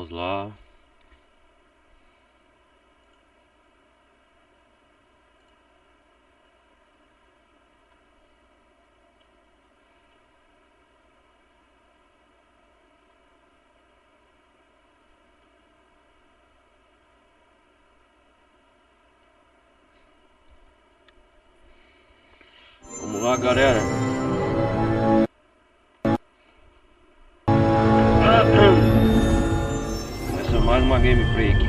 Vamos lá. Vamos lá, galera. Começa mais uma gameplay aqui.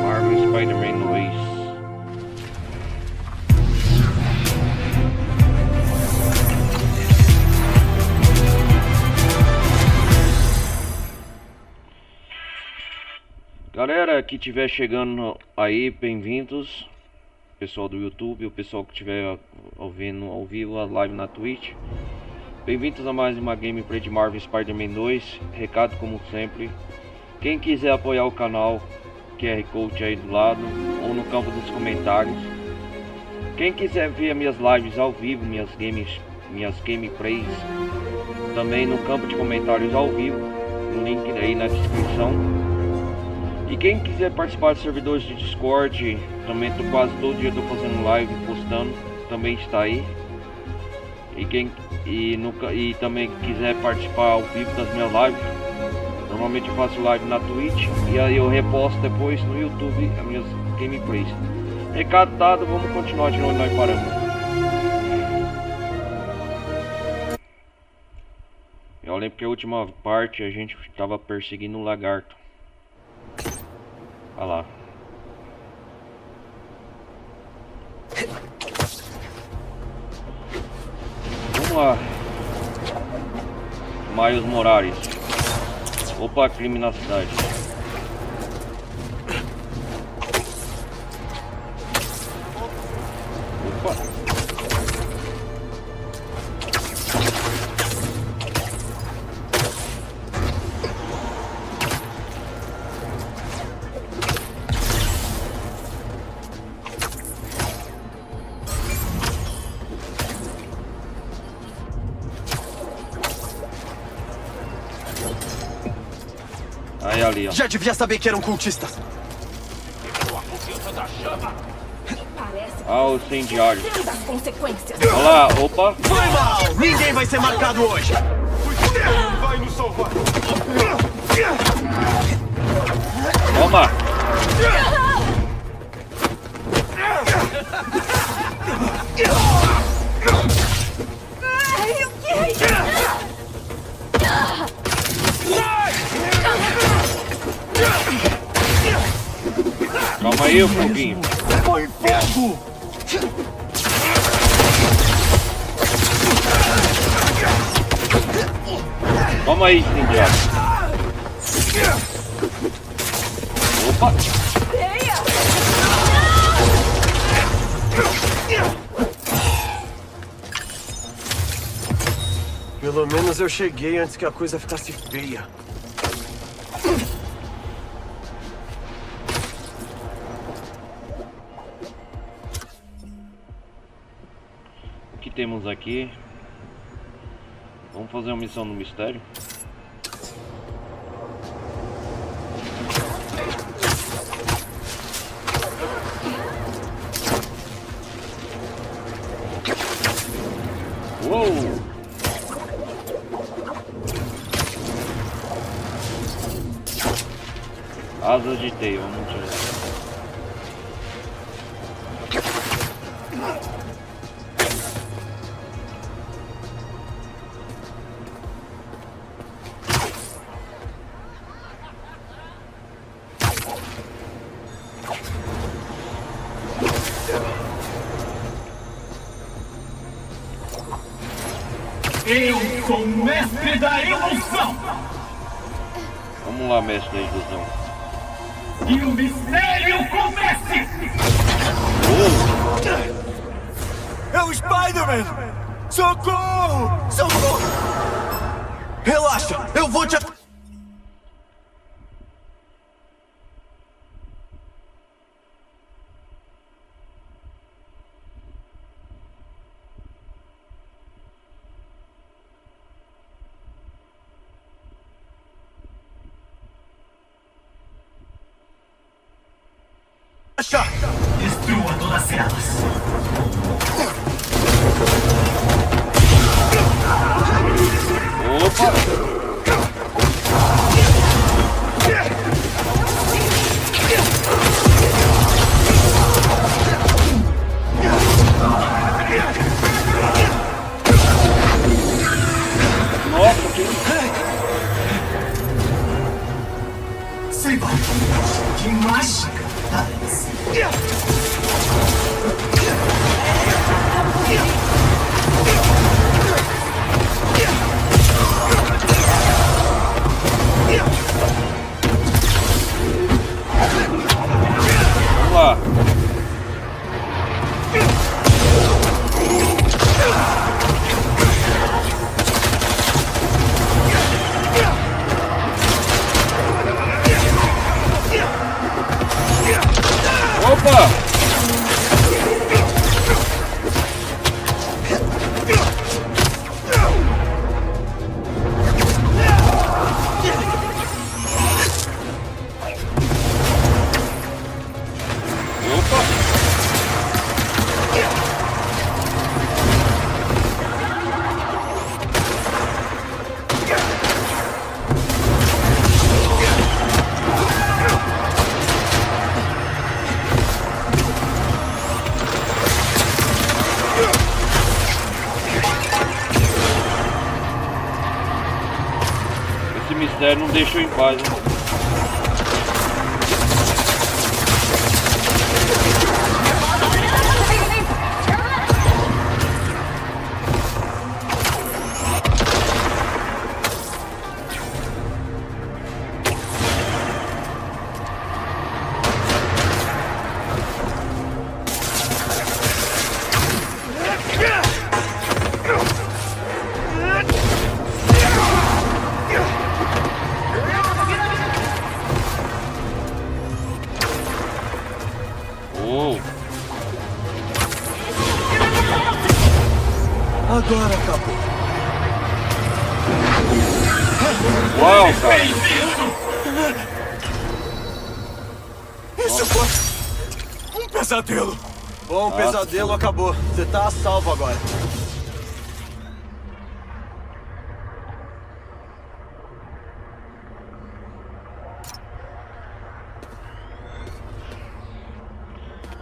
Marvel Spider-Man 2. Galera que estiver chegando aí, bem-vindos. Pessoal do YouTube, o pessoal que estiver ouvindo ao vivo a live na Twitch. Bem-vindos a mais uma gameplay de Marvel Spider-Man 2. Recado como sempre. Quem quiser apoiar o canal, QR Code aí do lado ou no campo dos comentários. Quem quiser ver minhas lives ao vivo, minhas gameplays, também no campo de comentários ao vivo, no link aí na descrição. E quem quiser participar dos servidores de Discord, também tô quase todo dia tô fazendo live, postando, também está aí. E também quiser participar ao vivo das minhas lives, normalmente eu faço live na Twitch e aí eu reposto depois no YouTube as minhas gameplays. Recado dado, vamos continuar de onde nós paramos. Eu lembro que a última parte a gente estava perseguindo um lagarto. Olha lá. Vamos lá. Miles Morales. Opa, crime na cidade. Opa. Aí ali, ó. Já devia saber que eram cultistas. Ah, o incendiário. Olha lá, opa. Foi mal! Ninguém vai ser marcado hoje! Vai nos salvar! Toma. Ai, o que? Calma aí, o foguinho. Põe fogo! Toma aí, incendiário. Opa. Pelo menos eu cheguei antes que a coisa ficasse feia. O que temos aqui? Vamos fazer uma missão no mistério. Uou! Asas de teia, vamos tirar. Eu sou o mestre da ilusão! Vamos lá, mestre da ilusão. E o mistério comece! É o Spider-Man! Socorro! Socorro! Relaxa, eu vou te... Zé não deixou em paz, hein? Agora acabou. Uau, cara. Isso foi um pesadelo. Bom, o pesadelo acabou. Você tá a salvo agora.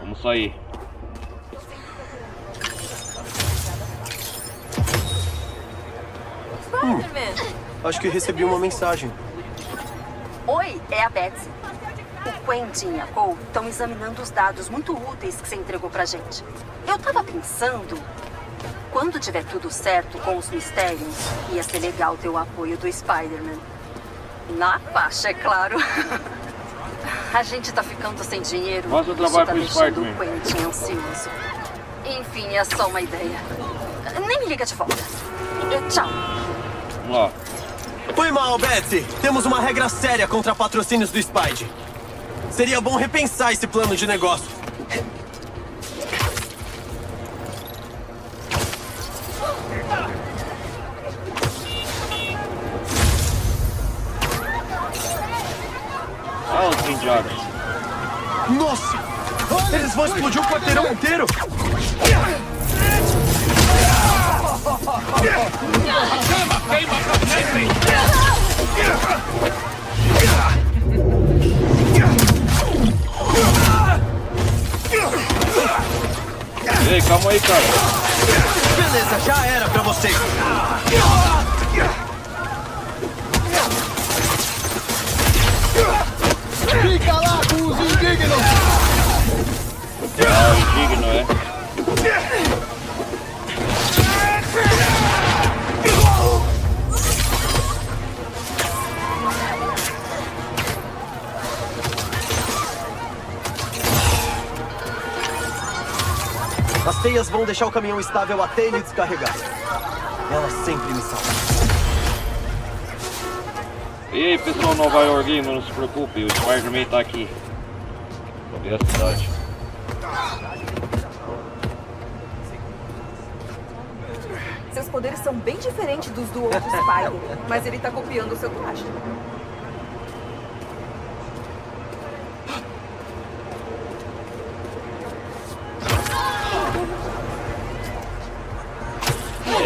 Vamos sair. Acho que recebi uma mensagem. Oi, é a Betsy. O Quentin e a Cole estão examinando os dados muito úteis que você entregou pra gente. Eu tava pensando, quando tiver tudo certo com os mistérios, ia ser legal ter o apoio do Spider-Man. Na faixa, é claro. A gente tá ficando sem dinheiro. Mas eu isso trabalho tá com o deixando Spider-Man. o Quentin ansioso. Enfim, é só uma ideia. Nem me liga de volta. Tchau. Vamos lá. Foi mal, Betsy. Temos uma regra séria contra patrocínios do Spidey. Seria bom repensar esse plano de negócio. Ah, os indianos. Nossa! Eles vão explodir o quarteirão inteiro! Ei, calma aí, cara. Beleza, já era pra vocês. Fica lá com os indignos! Ah, indigno, é. As teias vão deixar o caminhão estável até ele descarregar. Elas sempre me salvam. E aí, pessoal Nova York Gamer, não se preocupe, o Spider-Man tá aqui. Pra ver a cidade. Seus poderes são bem diferentes dos do outro Spider, mas ele tá copiando o seu traje.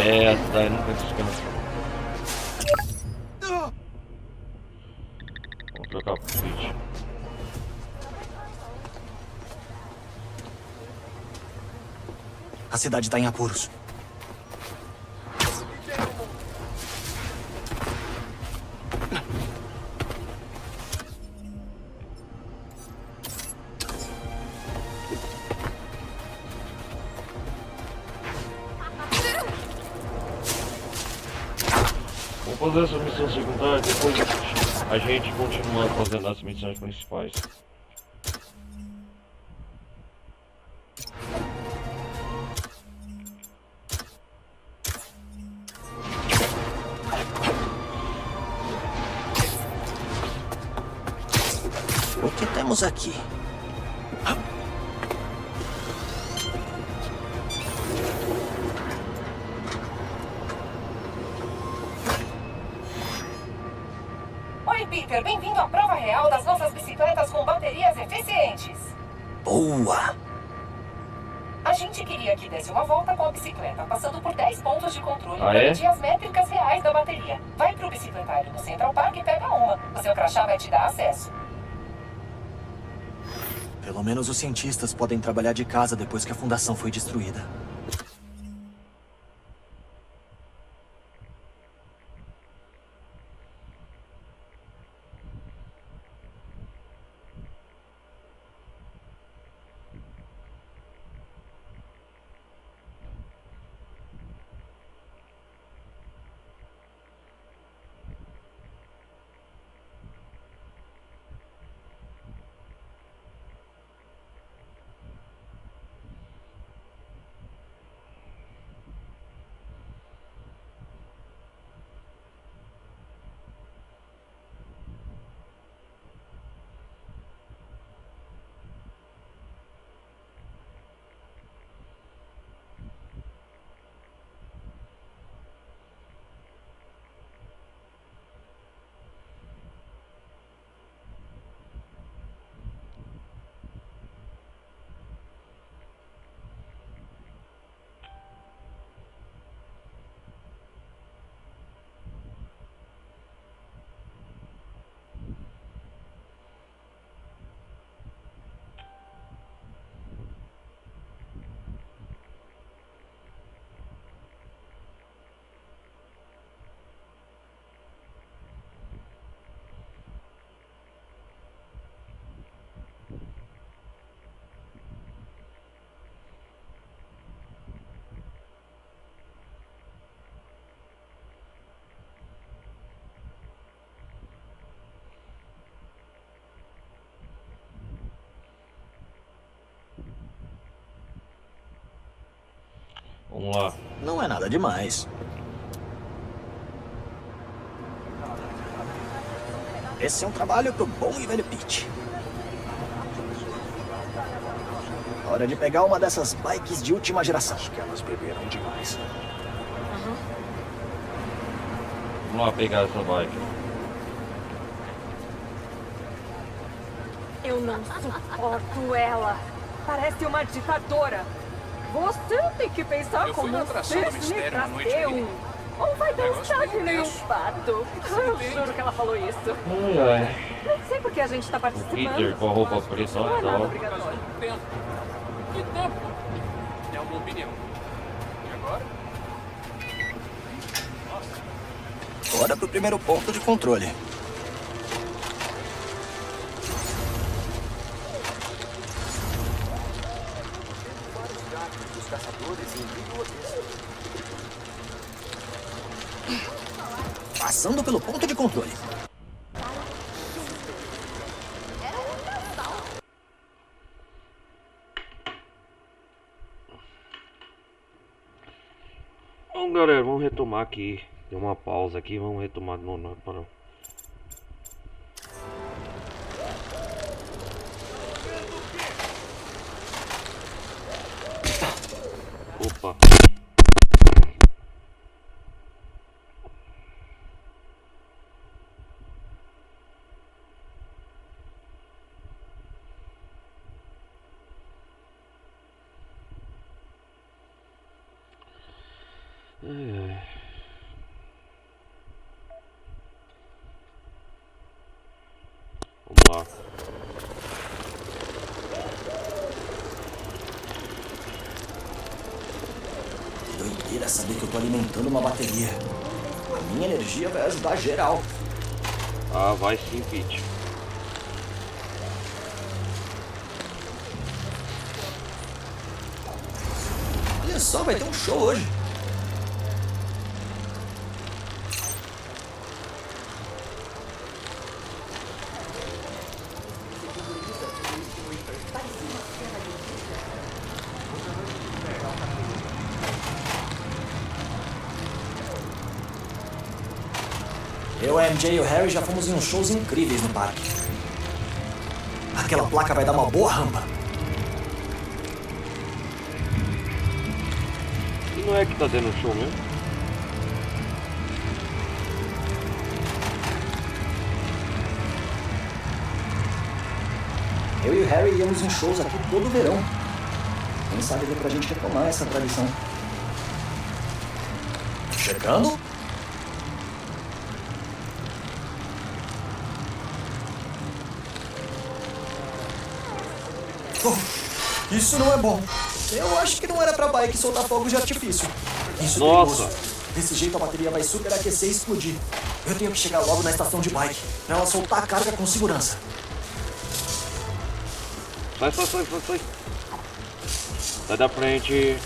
É, essa daí não tem descanso. Vamos trocar pro Switch. A cidade tá em apuros. Vamos fazer essa missão secundária, depois a gente continua fazendo as missões principais. O que temos aqui? Oi, Peter. Bem-vindo à prova real das nossas bicicletas com baterias eficientes. Boa! A gente queria que desse uma volta com a bicicleta, passando por 10 pontos de controle Ah, para é? medir as métricas reais da bateria. Vai pro bicicletário no Central Park e pega uma. O seu crachá vai te dar acesso. Pelo menos os cientistas podem trabalhar de casa depois que a fundação foi destruída. Vamos lá. Não é nada demais. Esse é um trabalho pro bom e velho Pete. Hora de pegar uma dessas bikes de última geração. Acho que elas beberam demais. Vamos lá pegar essa bike. Eu não suporto ela. Parece uma ditadora. Você tem que pensar Eu fui como na um atração do cisne mistério pra na noite ter dele. um. Ou vai dançar Negócio que nem um tenso. pato. Eu juro que ela falou isso. Ai, ai. Nem sei porque a gente tá participando. Peter com a roupa preta, Não é nada ó. obrigatório. Tempo. Que tempo? É uma opinião. E agora? Hora pro primeiro ponto de controle. Passando pelo ponto de controle. Bom, galera, vamos retomar aqui. Deu uma pausa aqui, vamos retomar no para. Opa. Ai, ai. Vamos lá. Doideira saber que eu tô alimentando uma bateria. A minha energia vai ajudar geral. Ah, vai sim, Pete. Olha só, vai ter um show hoje. Eu, a MJ e o Harry já fomos em uns shows incríveis no parque. Aquela placa vai dar uma boa rampa. E não é que tá tendo show mesmo? Eu e o Harry íamos em shows aqui todo verão. Quem sabe dê pra gente retomar essa tradição. Chegando? Oh, isso não é bom. Eu acho que não era pra bike soltar fogos de artifício. Isso é Nossa. perigoso. Desse jeito a bateria vai superaquecer e explodir. Eu tenho que chegar logo na estação de bike, pra ela soltar a carga com segurança. Sai, sai, sai, sai, sai. Sai da frente.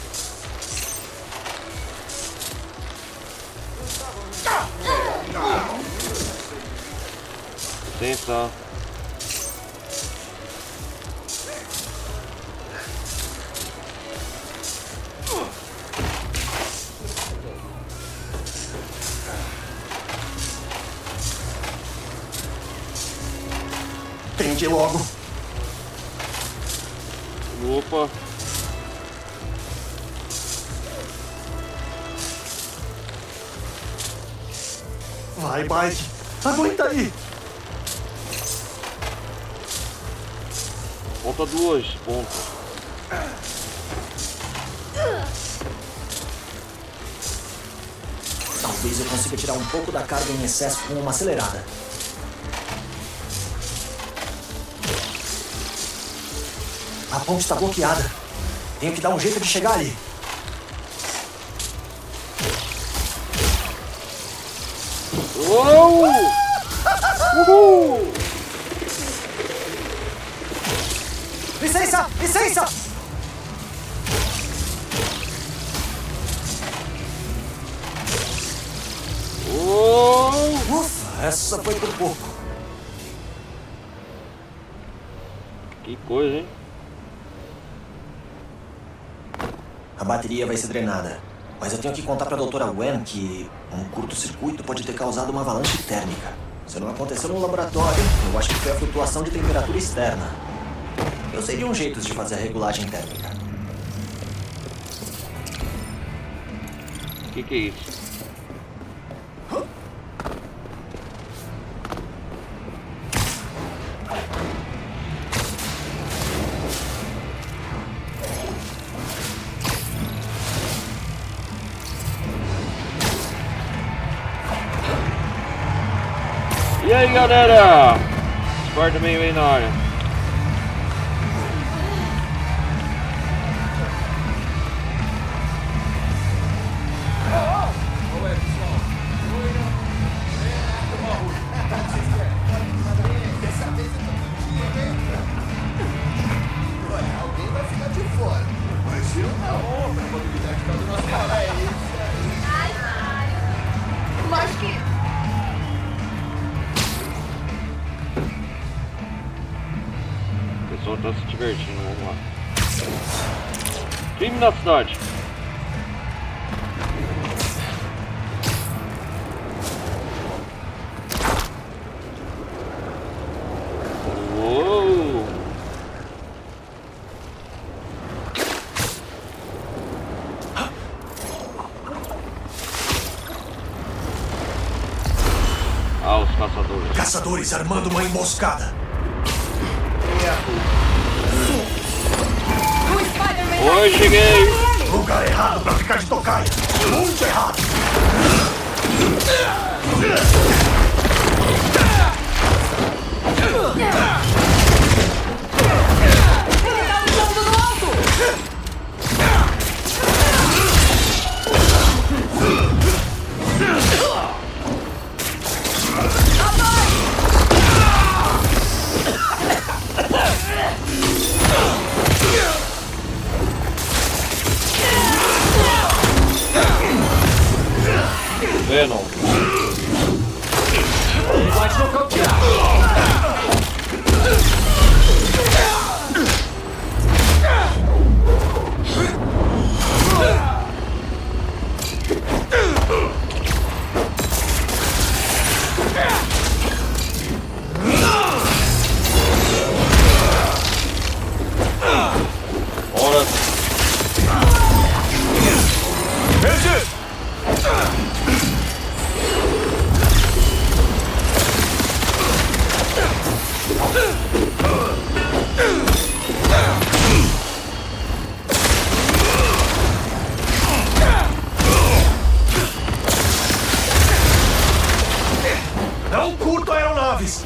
Licença. Tem que ir logo. Opa. Vai, bike. Aguenta aí. Falta duas pontas. Talvez eu consiga tirar um pouco da carga em excesso com uma acelerada. A ponte está bloqueada. Tenho que dar um jeito de chegar ali. Uou! Uhul! Licença! Licença! Uou! Ufa, essa foi por pouco. Que coisa, hein? A bateria vai ser drenada. Mas eu tenho que contar pra doutora Gwen que um curto-circuito pode ter causado uma avalanche térmica. Se não aconteceu no laboratório, eu acho que foi a flutuação de temperatura externa. Eu sei de um jeito de fazer a regulagem térmica. Que é isso? E aí, galera? Discord meio aí na área. Alguém vai ficar de fora. Mas eu não. A probabilidade tá do nosso lado. É isso. Mas que... O pessoal tá se divertindo, vamos lá. Crime na cidade. Uou! Ah, os caçadores. Caçadores armando uma emboscada. O Spider-Man... Oi, cheguei! Lugar errado pra ficar de tocaia. Muito errado. Ele tá lutando no alto! Venom. Pode nocautear. Ora. Não curto aeronaves.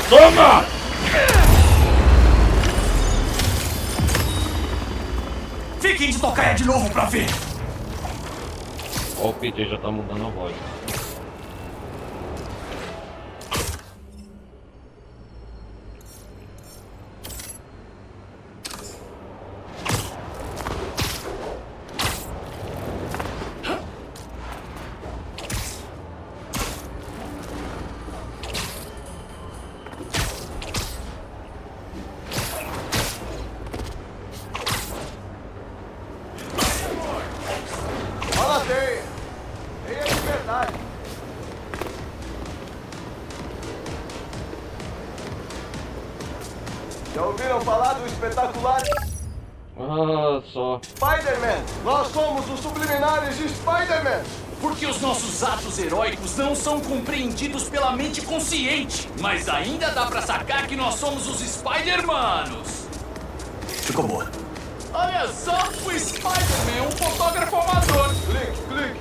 Toma! Fiquem de tocaia de novo pra ver. Ó, o Peter já tá mudando a voz. Fala, teia. Teia de verdade. Já ouviram falar do espetacular Ah, só. Spider-Man? Nós somos os subliminares de Spider-Man. Porque os nossos atos heróicos não são compreendidos pela mente consciente. Mas ainda dá pra sacar que nós somos os Spider-Manos. Ficou boa. Olha só, o Spider-Man, um fotógrafo amador. Clique, clique.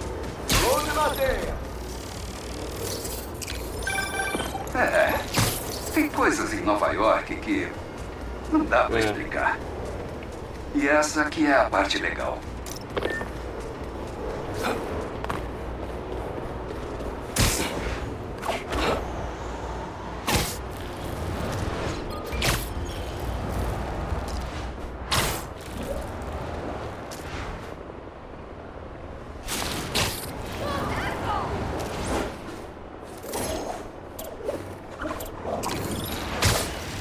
Load na teia. Tem coisas em Nova York que não dá pra explicar. E essa que é a parte legal.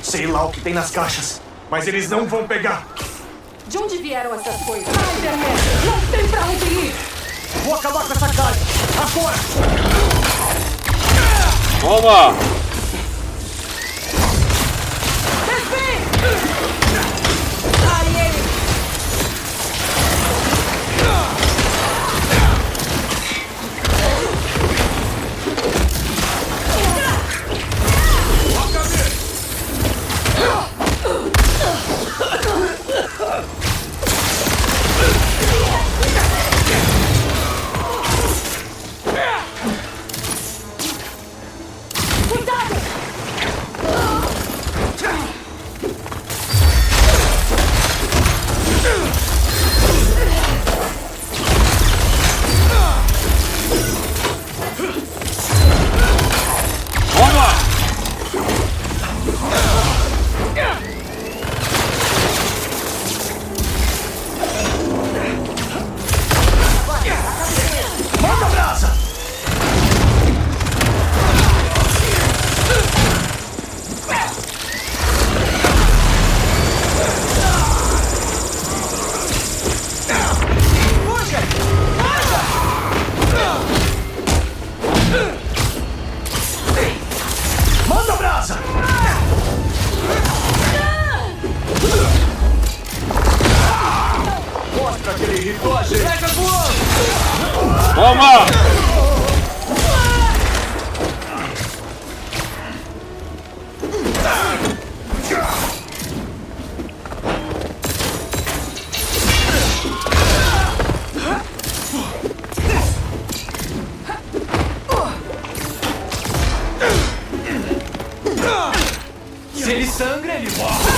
Sei lá o que tem nas caixas, mas eles não vão pegar. De onde vieram essas coisas? Spider-Man, não tem pra onde ir! Vou acabar com essa caixa! Agora! Toma! Ai, ele! Manda brasa! Manda brasa! Mostra que ele irritou a gente! Pega voando! Toma! Se ele sangra, ele morre.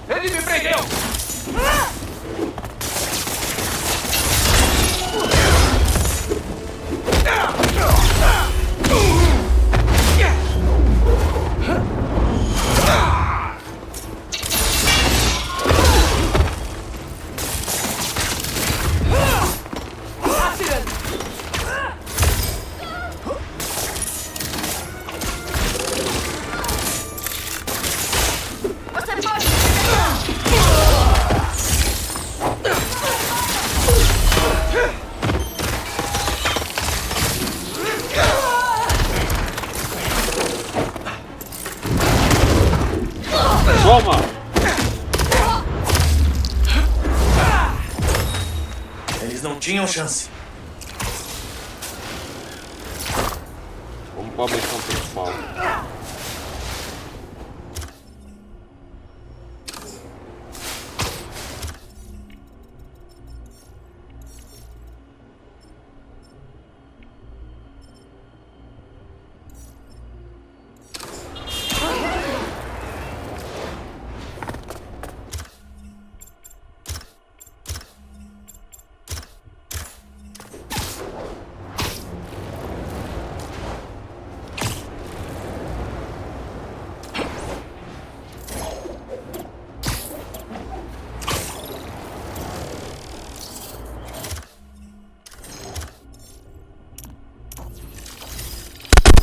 Ele me prendeu! Toma! Eles não tinham chance. Vamos para a missão principal.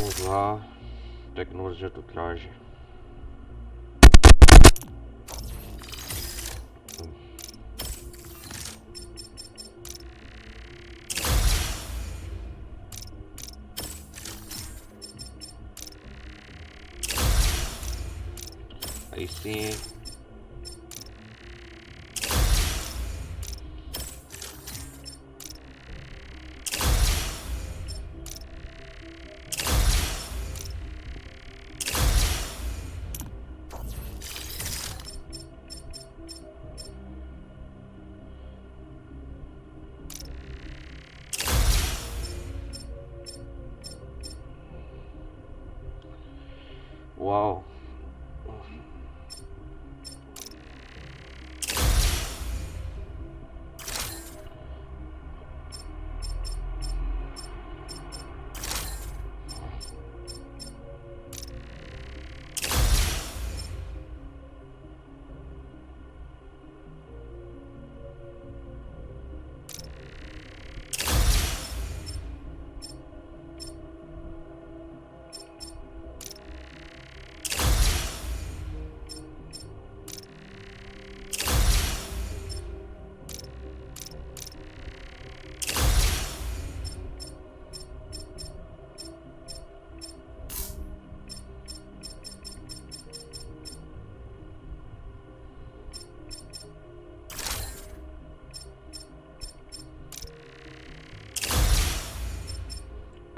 Vamos lá. Tecnologia do traje. Aí sim. Uau.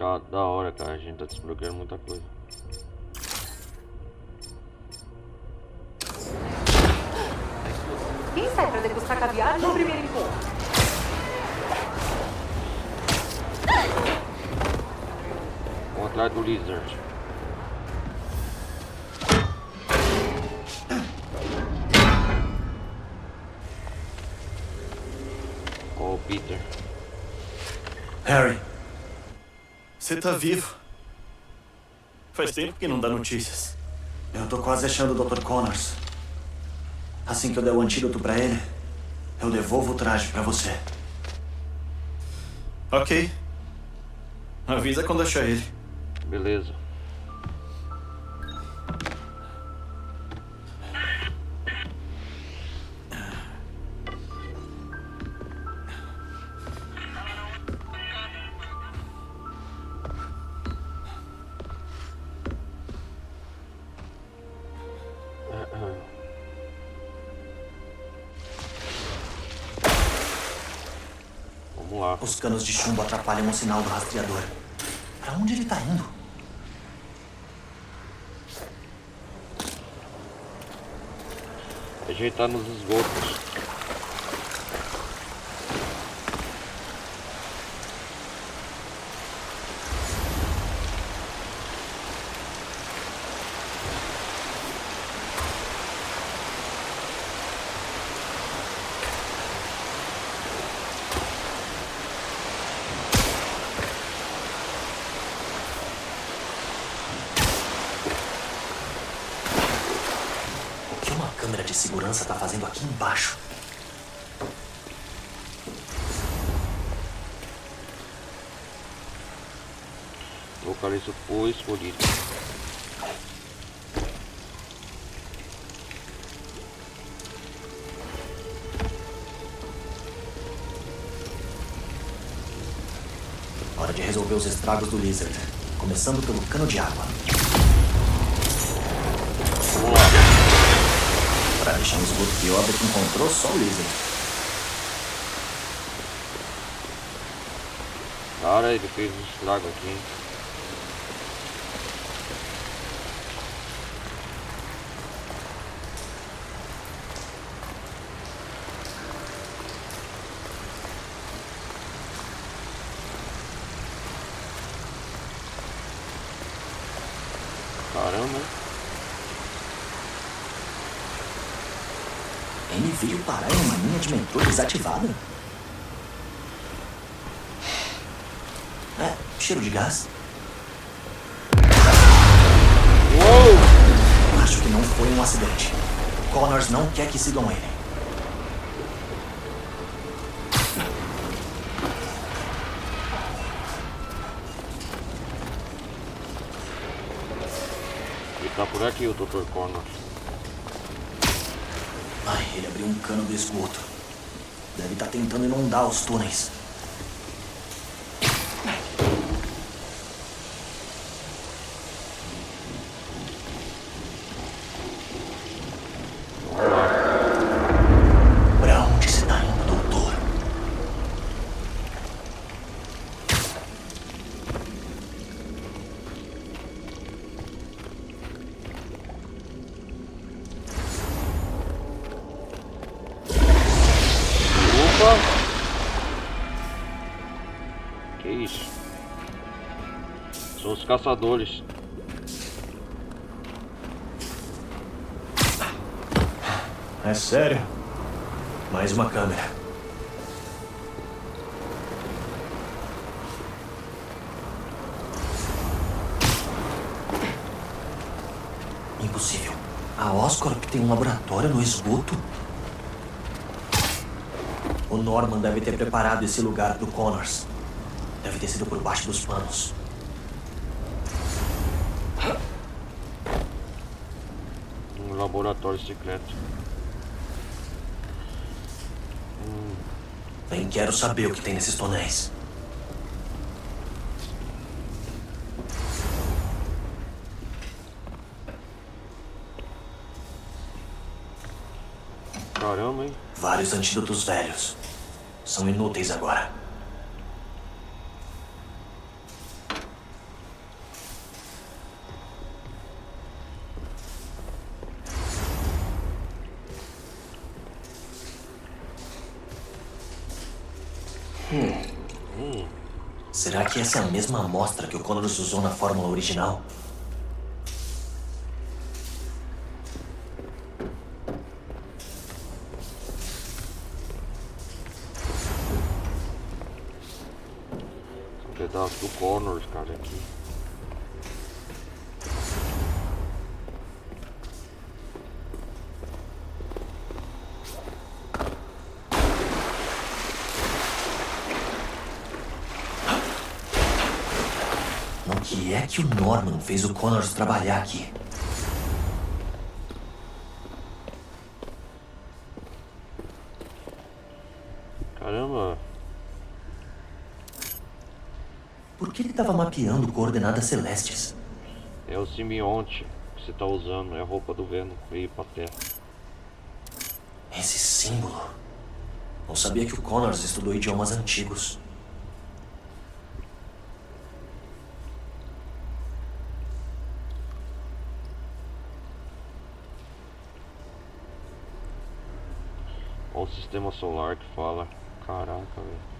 ficar da hora, cara. A gente tá desbloqueando muita coisa. Quem sai pra degustar caviar no primeiro encontro? Vamos atrás do Lizard. Ó, o Peter. Harry, você tá vivo. Faz tempo que não dá notícias. Eu tô quase achando o Dr. Connors. Assim que eu der o antídoto pra ele, eu devolvo o traje pra você. Ok. Avisa quando achar ele. Beleza. Vamos lá. Os canos de chumbo atrapalham o sinal do rastreador. Pra onde ele tá indo? Ajeitar nos esgotos. O que uma câmera de segurança tá fazendo aqui embaixo? Localiza o escolhido. Hora de resolver os estragos do Lizard. Começando pelo cano de água. Vamos lá. Pra deixar um esgoto pior do que encontrou só o Lizard. Cara, ele fez um estrago aqui, hein? Caramba. Ele veio parar em uma linha de metrô desativada? É, cheiro de gás. Uou! Acho que não foi um acidente. Connors não quer que sigam ele. Ele tá por aqui, o Dr. Connors. Ai, ele abriu um cano do esgoto. Deve estar tentando inundar os túneis. Pra onde você tá indo, doutor? Opa! Que isso? São os caçadores. É sério? Mais uma câmera. Impossível. A Oscorp tem um laboratório no esgoto? O Norman deve ter preparado esse lugar do Connors. Deve ter sido por baixo dos panos. Um laboratório secreto. Bem, quero saber o que tem nesses tonéis. Caramba, hein? Vários antídotos velhos. São inúteis agora. Será que essa é a mesma amostra que o Connors usou na fórmula original? Um pedaço do Connors, cara, aqui. No que é que o Norman fez o Connors trabalhar aqui? Caramba. Por que ele estava mapeando coordenadas celestes? É o simbionte que você tá usando. É a roupa do Venom. Veio pra terra. Esse símbolo. Não sabia que o Connors estudou idiomas antigos. Olha o sistema solar que fala. Caraca, velho.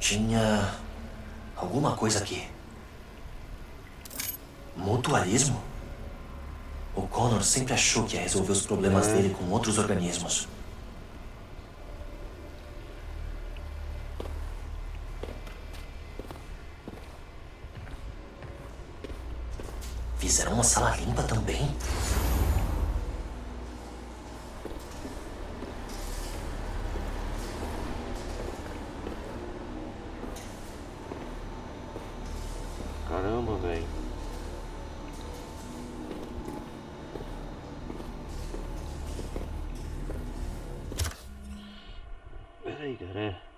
Tinha alguma coisa aqui. Mutualismo? O Connor sempre achou que ia resolver os problemas dele com outros organismos. Fizeram uma sala limpa também? Caramba, velho. Peraí, cara.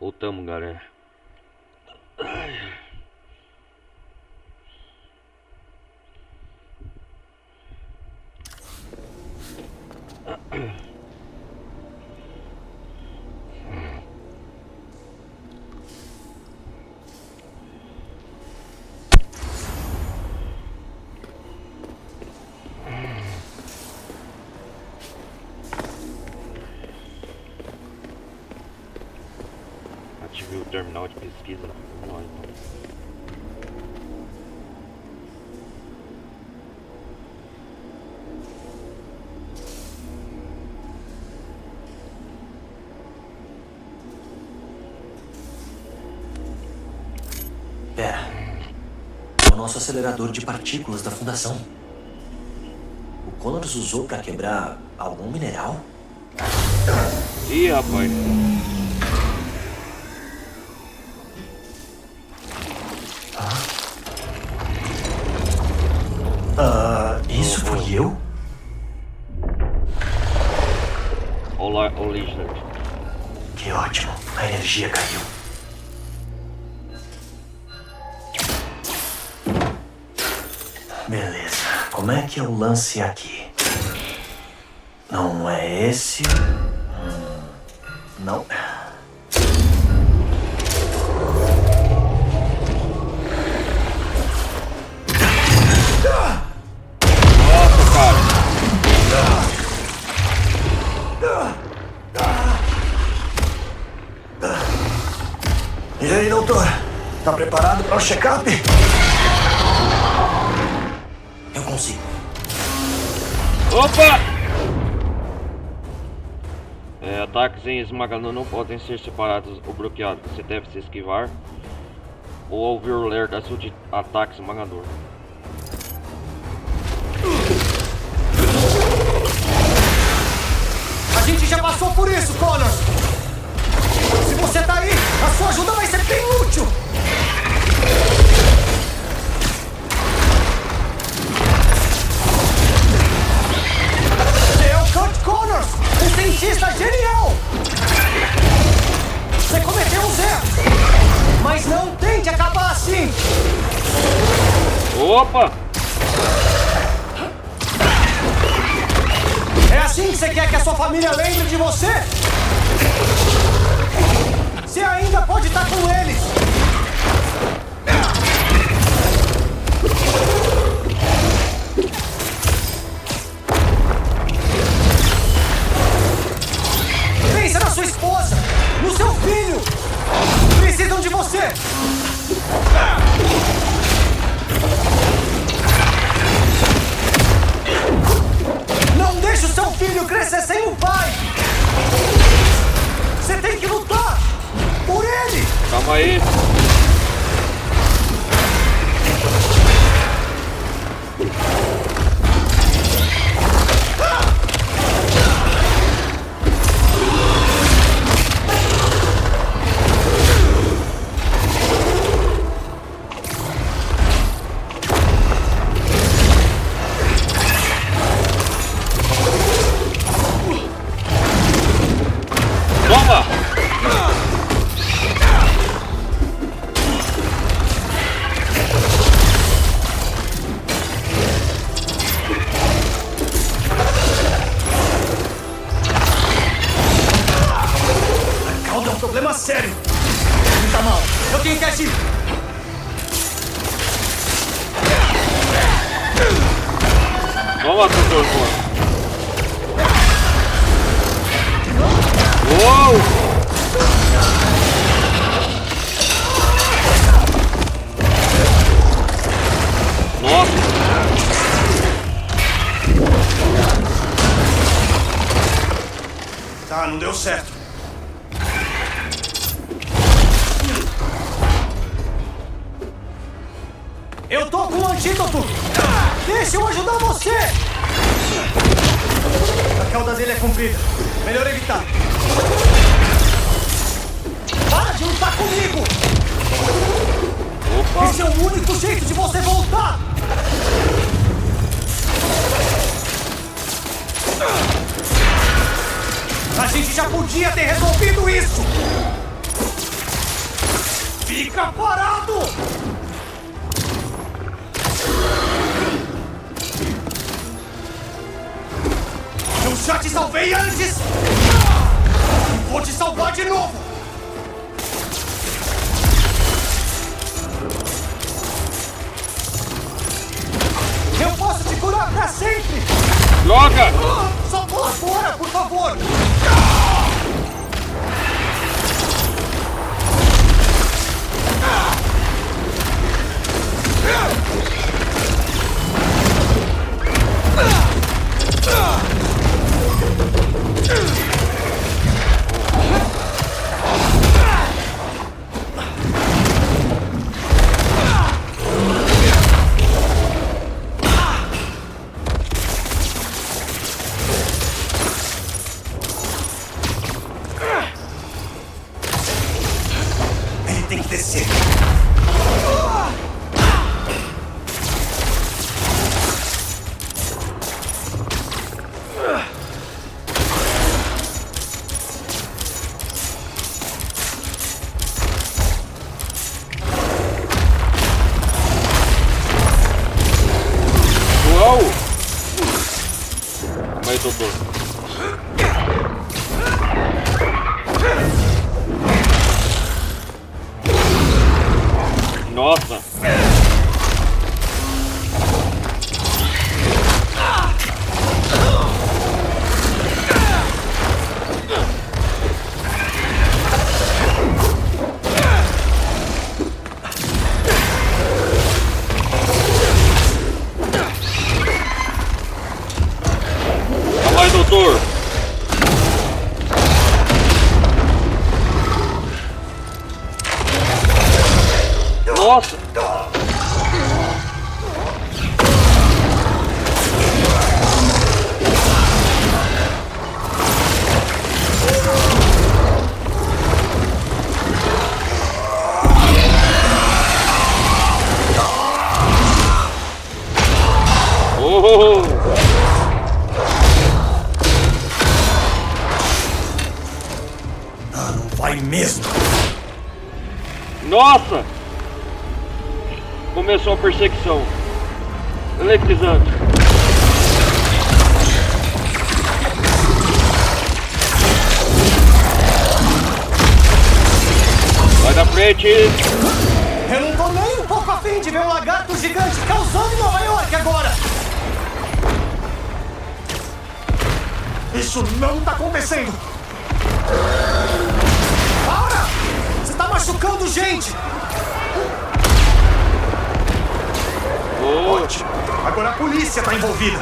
Voltamos, galera. Ativei o terminal de pesquisa. Vamos lá, então. Pera. É o nosso acelerador de partículas da fundação. O Connors usou pra quebrar algum mineral? Ih, rapaz. Isso fui eu? Olá, o Lizard. Que ótimo. A energia caiu. Beleza. Como é que é o lance aqui? Não é esse. Não. Nossa, cara. E aí, doutor? Tá preparado para o check-up? Eu consigo. Opa! Ataques em esmagador não podem ser separados ou bloqueados. Você deve se esquivar ou ouvir o alerta de ataque esmagador. A gente já passou por isso, Connors! Se você tá aí, a sua ajuda vai ser bem útil! Você é o Kurt Connors, um cientista genial! Você cometeu um erro, mas não tente acabar assim! Opa! É assim que você quer que a sua família lembre de você? Você ainda pode estar com eles! Pensa na sua esposa! No seu filho! Precisam de você! Não deixe o seu filho crescer sem o pai! Você tem que lutar por ele! Calma aí. Toma! A cauda é um problema sério! Não tá mal, eu tenho que agir! Toma, doutor. Uou! Nossa! Tá, não deu certo. Eu tô com um antídoto! Deixa eu ajudar você! A cauda dele é comprida. Melhor evitar. Para de lutar comigo! Opa! Esse é o único jeito de você voltar! A gente já podia ter resolvido isso! Fica parado! Eu já te salvei antes! E vou te salvar de novo! Eu posso te curar pra sempre! Droga! Só pula fora, por favor! Ele tem que descer. Uau! Calma aí, doutor. Nossa! Calma aí, doutor! Nossa! Oh! Ah, não vai mesmo! Nossa! Começou a perseguição. Eletrizante. Vai na frente. Eu não tô nem um pouco afim de ver um lagarto gigante causando em Nova York agora! Isso não tá acontecendo! Para! Você tá machucando gente! Ótimo! Agora a polícia tá envolvida!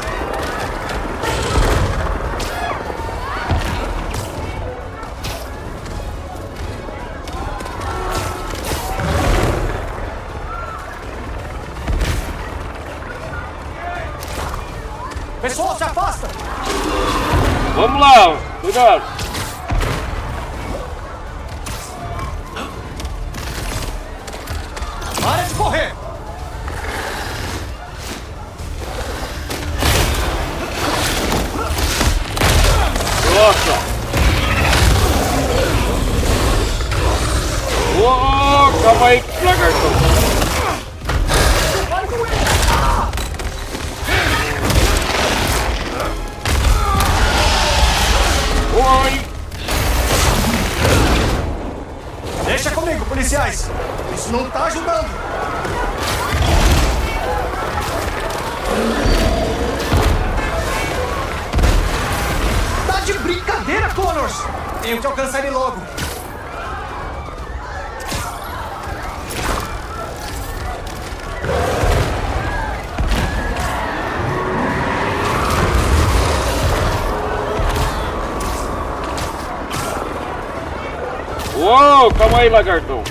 Pessoal, se afasta! Vamos lá, cuidado. Para de correr! Nossa! Oh, calma aí, lagartão. Oi! Deixa comigo, policiais! Isso não tá ajudando! Tá de brincadeira, Connors! Tenho que alcançar ele logo! Uou, calma aí, lagartão.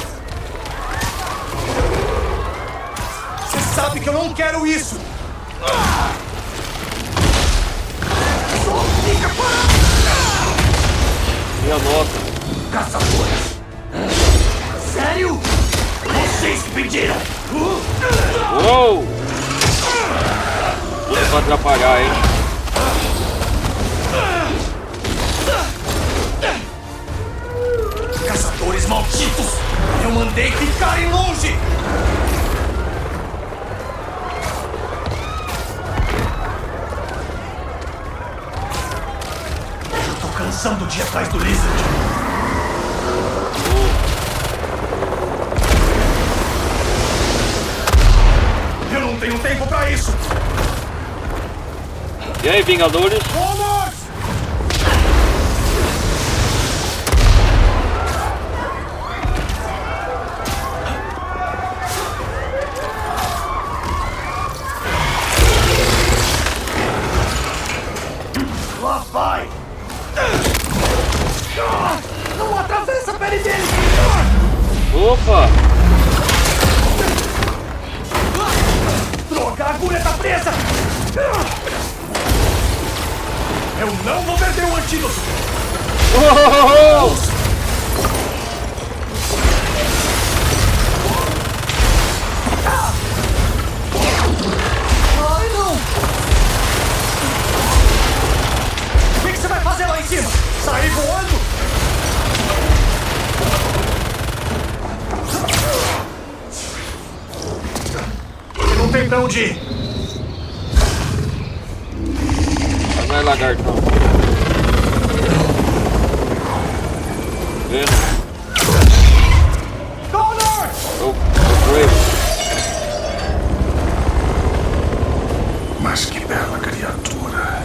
Você sabe que eu não quero isso! Só fica parado! Minha nota. Caçadores! Sério? Vocês pediram! Uou! Tudo pra atrapalhar, hein? Caçadores malditos! Eu mandei ficarem longe! Eu tô cansando de ir atrás do Lizard. Eu não tenho tempo pra isso! E aí, Vingadores? Connors! Lá vai! Não atravessa a pele dele! Opa! Droga, a agulha tá presa! Eu não vou perder o antídoto! Ai, não! O que você vai fazer lá em cima? Sair voando? Não tem pra onde ir. Vai, lagartão. Vendo? Connor! Mas que bela criatura.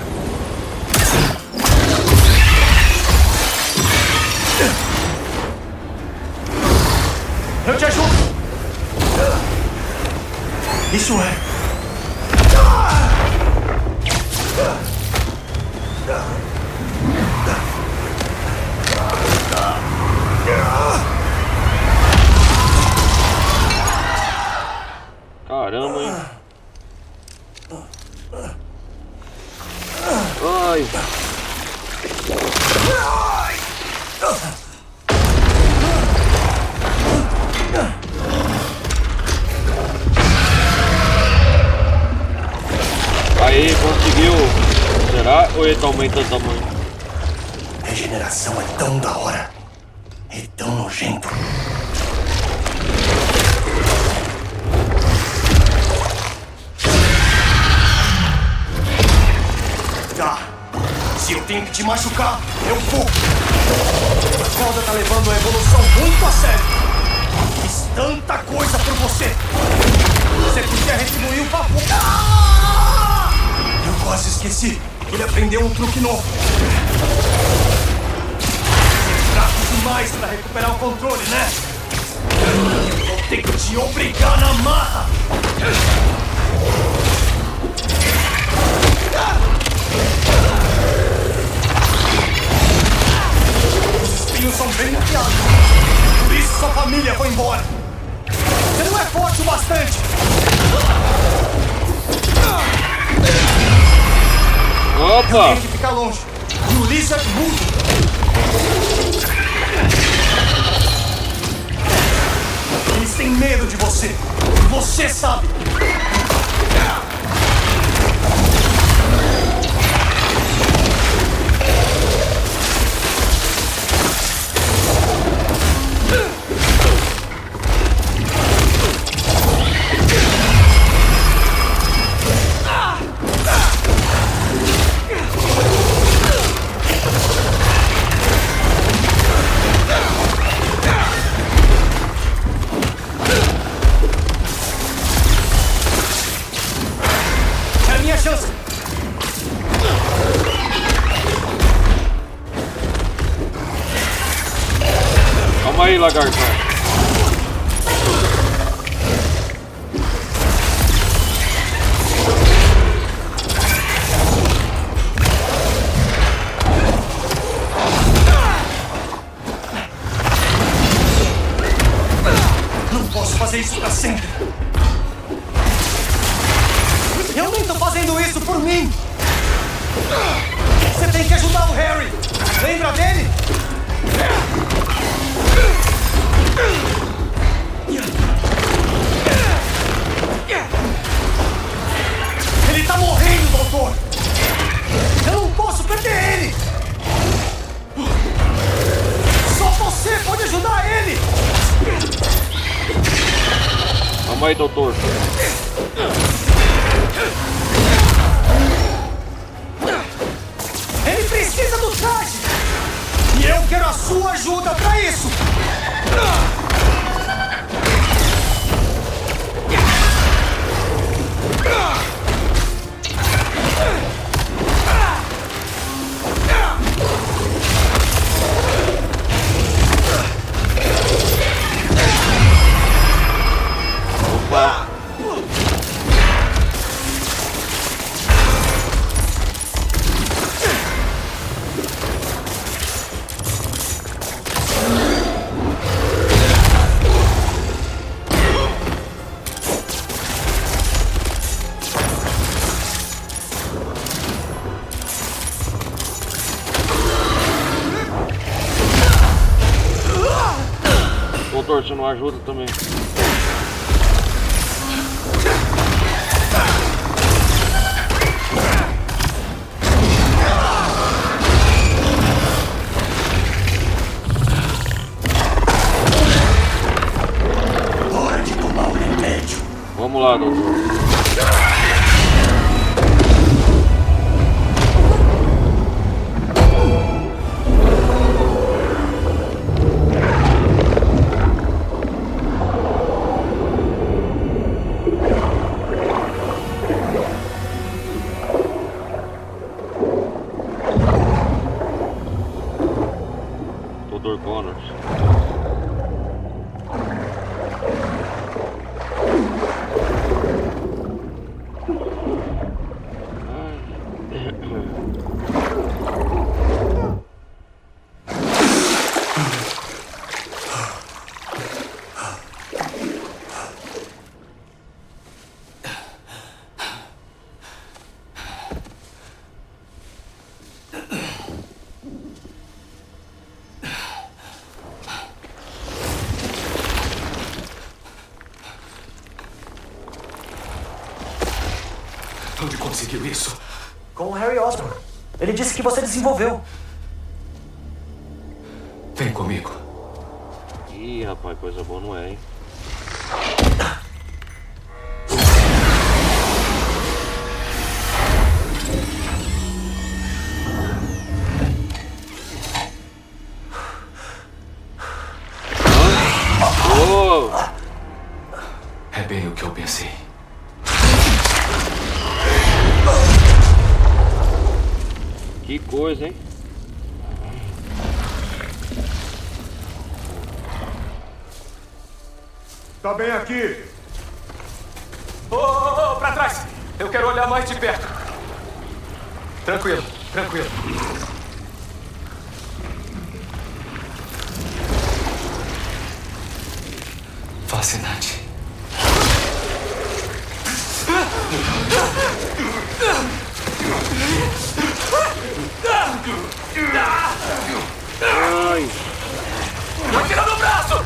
Eu te ajudo! Isso é... Caramba, hein? Ai! Aí, conseguiu. Será? Ou ele tá aumentando o tamanho? Regeneração é tão da hora. É tão nojento. Tá. Se eu tenho que te machucar, eu vou. A Zelda tá levando a evolução muito a sério. Fiz tanta coisa por você. Você podia retribuir o favor. Eu quase esqueci. Ele aprendeu um truque novo. Você é fraco demais pra recuperar o controle, né? Eu vou ter que te obrigar na marra. Os espinhos são bem afiados. Por isso sua família foi embora. Você não é forte o bastante. Opa! Eu tenho que ficar longe. E o Lizard muda. Eles têm medo de você. E você sabe. É a minha chance. Calma aí, lagartão. Não posso fazer isso pra sempre. Eu nem tô fazendo isso por mim. Você tem que ajudar o Harry. Lembra dele? Ele tá morrendo, doutor. Eu não posso perder ele. Só você pode ajudar ele. Toma aí, doutor. Ele precisa do traje! E eu quero a sua ajuda pra isso! Opa! Doutor, você não ajuda também. Hora de tomar o remédio. Vamos lá, doutor. Dr. Connors. Onde conseguiu isso? Com o Harry Osborn. Ele disse que você desenvolveu. Vem comigo. Ih, rapaz, coisa boa não é, hein? Oh! É bem o que eu pensei. Que coisa, hein? Tá bem aqui. Ô, pra trás! Eu quero olhar mais de perto. Tranquilo, tranquilo. Fascinante. Ai! Atira no braço!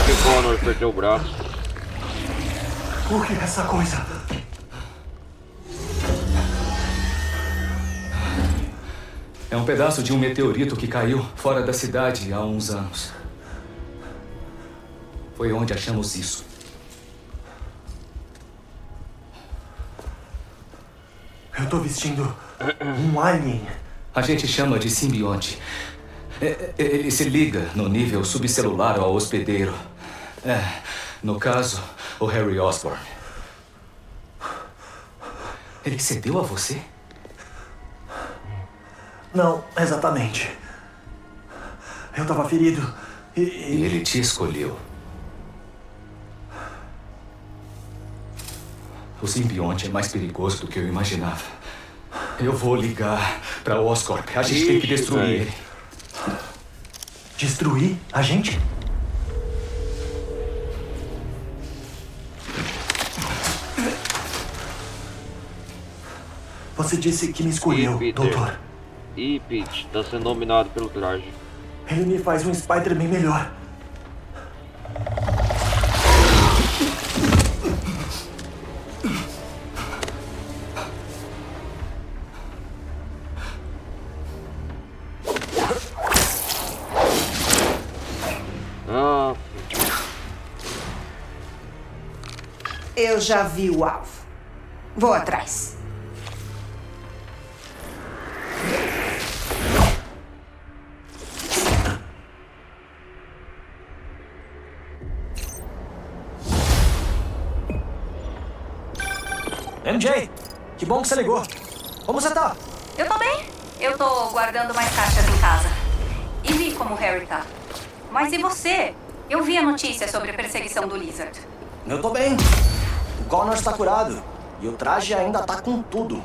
Que Connor perdeu o braço. O que é essa coisa? É um pedaço de um meteorito que caiu fora da cidade há uns anos. Foi onde achamos isso. Eu tô vestindo um alien. A gente chama de simbionte. Ele se liga no nível subcelular ao hospedeiro. No caso, o Harry Osborn. Ele cedeu a você? Não, exatamente. Eu tava ferido E ele te escolheu. O simbionte é mais perigoso do que eu imaginava. Eu vou ligar pra Oscorp. A gente tem que destruir ele. Destruir a gente? Você disse que me escolheu, doutor. E Pete, tá sendo nominado pelo traje. Ele me faz um Spider-Man melhor. Eu já vi o alvo. Vou atrás. MJ, que bom que você ligou. Como você tá? Eu tô bem. Eu tô guardando mais caixas em casa. E vi como o Harry tá. Mas e você? Eu vi a notícia sobre a perseguição do Lizard. Eu tô bem. O Connor está curado. E o traje ainda tá com tudo.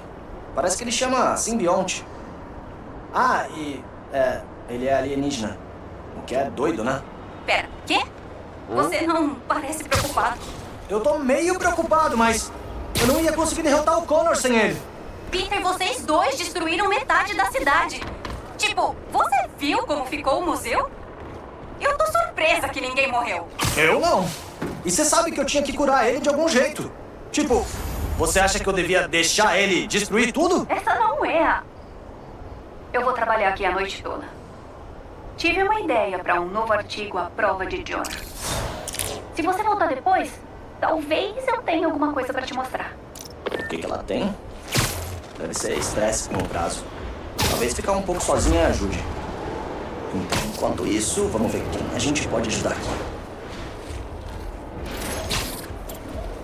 Parece que ele chama simbionte. Ah, e... ele é alienígena. O que é doido, né? Pera, quê? Você não parece preocupado. Eu tô meio preocupado, mas... eu não ia conseguir derrotar o Connor sem ele. Peter, vocês dois destruíram metade da cidade. Tipo, você viu como ficou o museu? Eu tô surpresa que ninguém morreu. Eu não. E você sabe que eu tinha que curar ele de algum jeito. Tipo, você acha que eu devia deixar ele destruir tudo? Essa não é a... Eu vou trabalhar aqui a noite toda. Tive uma ideia para um novo artigo à prova de John. Se você voltar depois, talvez eu tenha alguma coisa para te mostrar. O que ela tem? Deve ser estresse com o prazo. Talvez ficar um pouco sozinha ajude. Então, enquanto isso, vamos ver quem a gente pode ajudar aqui.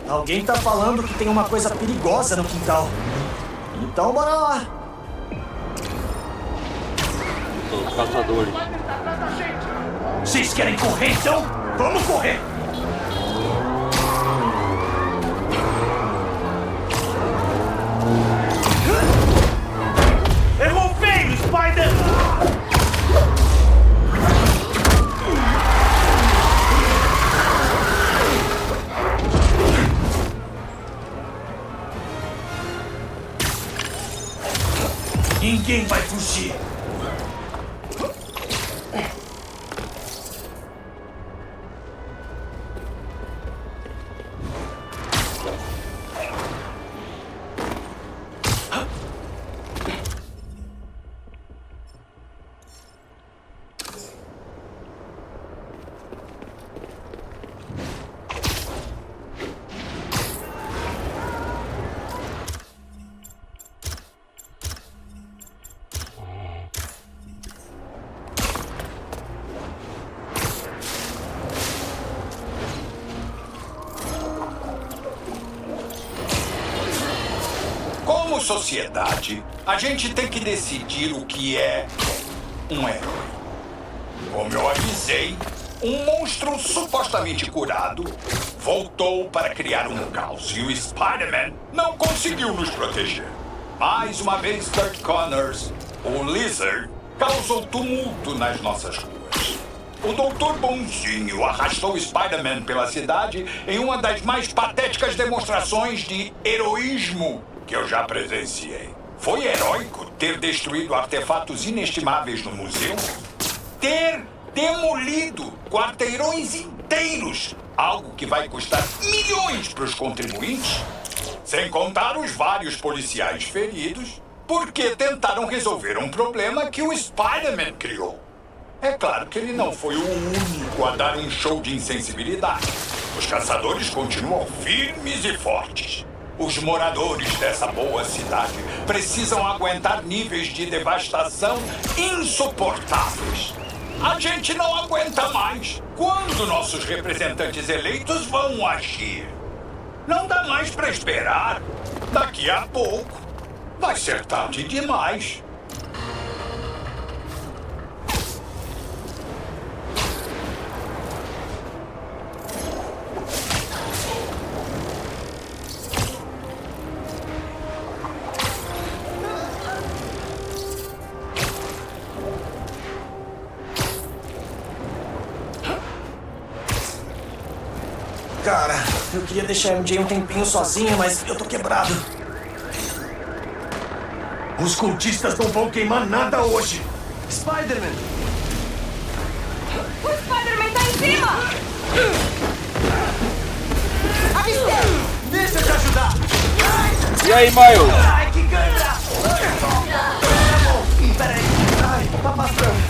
Alguém tá falando que tem uma coisa perigosa no quintal. Então, bora lá. Os caçadores. Vocês querem correr, então? Vamos correr! Errou feio, Spider! Ninguém vai fugir! Como sociedade, a gente tem que decidir o que é um herói. Como eu avisei, um monstro supostamente curado voltou para criar um caos e o Spider-Man não conseguiu nos proteger. Mais uma vez, Kurt Connors, o Lizard, causou tumulto nas nossas ruas. O Doutor Bonzinho arrastou o Spider-Man pela cidade em uma das mais patéticas demonstrações de heroísmo que eu já presenciei. Foi heróico ter destruído artefatos inestimáveis no museu? Ter demolido quarteirões inteiros, algo que vai custar milhões para os contribuintes? Sem contar os vários policiais feridos, porque tentaram resolver um problema que o Spider-Man criou. É claro que ele não foi o único a dar um show de insensibilidade. Os caçadores continuam firmes e fortes. Os moradores dessa boa cidade precisam aguentar níveis de devastação insuportáveis. A gente não aguenta mais. Quando nossos representantes eleitos vão agir? Não dá mais para esperar. Daqui a pouco vai ser tarde demais. Cara, eu queria deixar a MJ um tempinho sozinha, mas eu tô quebrado. Os cultistas não vão queimar nada hoje! Spider-Man! O Spider-Man tá em cima! Avistei! Deixa eu te ajudar! E aí, Miles? Ai, que câmera! Peraí! Ai, tá passando!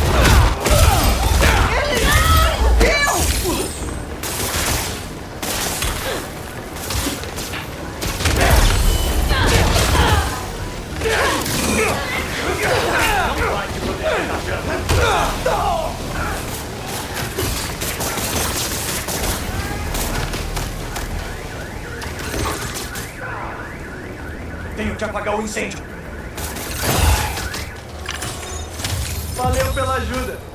pode apagar o incêndio. Valeu pela ajuda.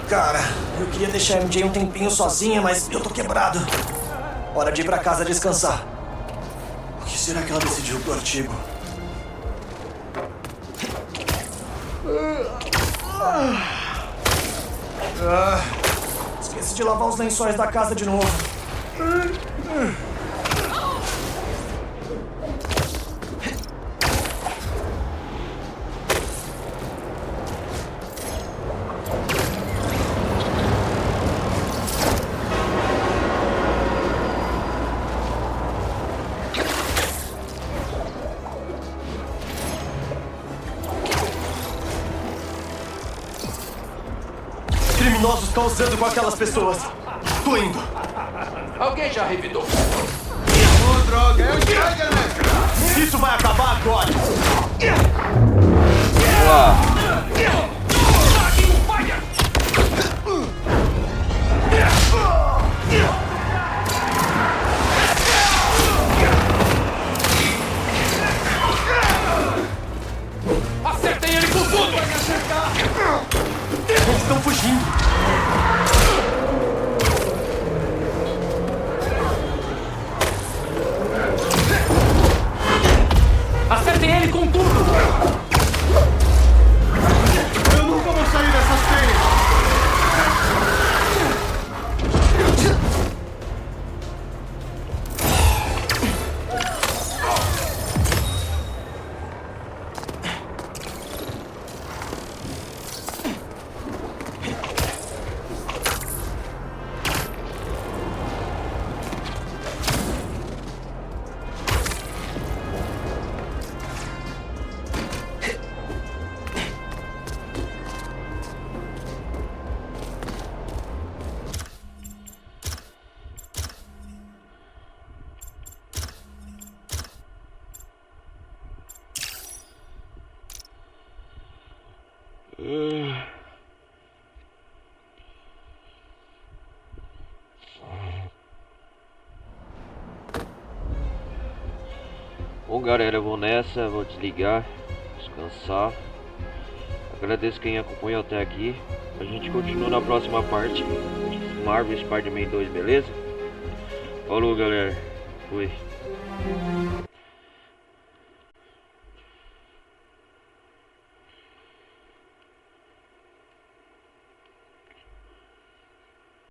Cara, eu queria deixar a MJ um tempinho sozinha, mas eu tô quebrado. Hora de ir pra casa descansar. O que será que ela decidiu pro artigo? Esqueci de lavar os lençóis da casa de novo. Criminosos causando com aquelas pessoas. Tô indo. Alguém já revidou? Ô, droga, é o Spider-Man! Isso vai acabar agora. Acertem ele com tudo! Eles estão fugindo. Acertem ele com tudo! Eu nunca vou sair dessas teias. Bom, galera, eu vou nessa, vou desligar, descansar. Agradeço quem acompanhou até aqui. A gente continua na próxima parte. Marvel Spider-Man 2, beleza? Falou, galera. Fui.